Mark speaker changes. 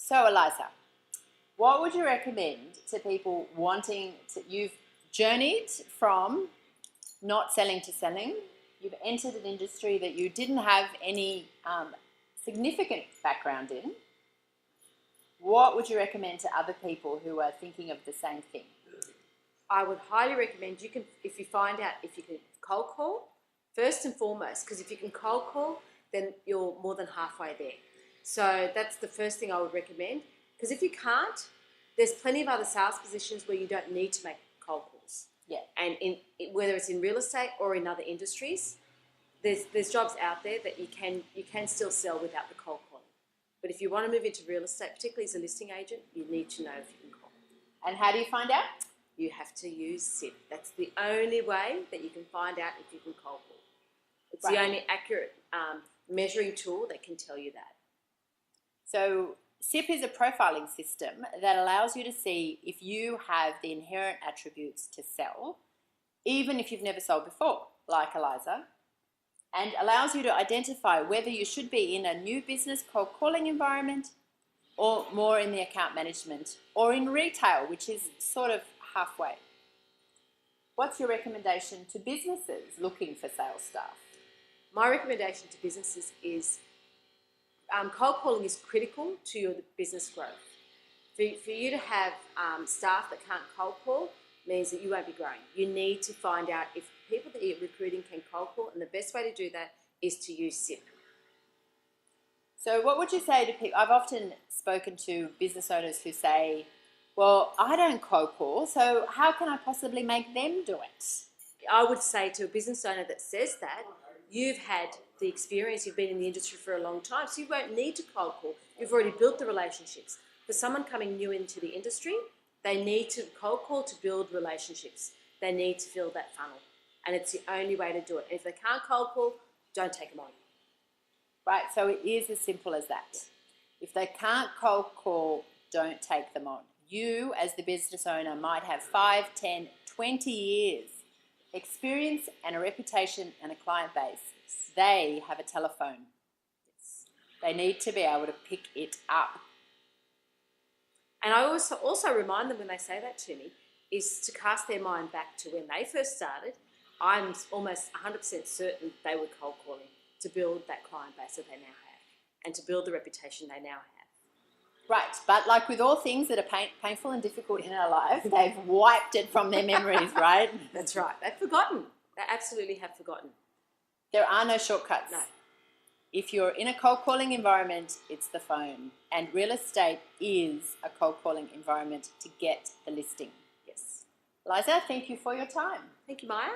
Speaker 1: So Eliza, what would you recommend to people wanting to, you've journeyed from not selling to selling, you've entered an industry that you didn't have any significant background in. What would you recommend to other people who are thinking of the same thing?
Speaker 2: I would highly recommend you can, if you find out if you can cold call, first and foremost, because if you can cold call, then you're more than halfway there. So that's the first thing I would recommend, because if you can't, there's plenty of other sales positions where you don't need to make cold calls.
Speaker 1: Yeah.
Speaker 2: And whether it's in real estate or in other industries, there's jobs out there that you can still sell without the cold calling. But if you want to move into real estate, particularly as a listing agent, you need to know if you can call.
Speaker 1: And how do you find out?
Speaker 2: You have to use SIP. That's the only way that you can find out if you can cold call. It's the only accurate measuring tool that can tell you that.
Speaker 1: So SIP is a profiling system that allows you to see if you have the inherent attributes to sell, even if you've never sold before, like Eliza, and allows you to identify whether you should be in a new business cold calling environment or more in the account management or in retail, which is sort of halfway. What's your recommendation to businesses looking for sales staff?
Speaker 2: My recommendation to businesses is cold calling is critical to your business growth. For you to have staff that can't cold call means that you won't be growing. You need to find out if people that you're recruiting can cold call, and the best way to do that is to use SIP.
Speaker 1: So what would you say to people? I've often spoken to business owners who say, well, I don't cold call, so how can I possibly make them do it?
Speaker 2: I would say to a business owner that says that, you've had the experience, you've been in the industry for a long time, so you won't need to cold call. You've already built the relationships. For someone coming new into the industry, they need to cold call to build relationships. They need to fill that funnel, and it's the only way to do it. And if they can't cold call, don't take them on.
Speaker 1: Right, so it is as simple as that. If they can't cold call, don't take them on. You, as the business owner, might have 5, 10, 20 years experience and a reputation and a client base. They have a telephone. They need to be able to pick it up.
Speaker 2: And I also remind them when they say that to me is to cast their mind back to when they first started. I'm almost 100% certain they were cold calling to build that client base that they now have and to build the reputation they now have.
Speaker 1: Right, but like with all things that are painful and difficult in our life, they've wiped it from their memories, right?
Speaker 2: That's right. They've forgotten. They absolutely have forgotten.
Speaker 1: There are no shortcuts.
Speaker 2: No.
Speaker 1: If you're in a cold calling environment, it's the phone. And real estate is a cold calling environment to get the listing.
Speaker 2: Yes.
Speaker 1: Eliza, thank you for your time.
Speaker 2: Thank you, Maya.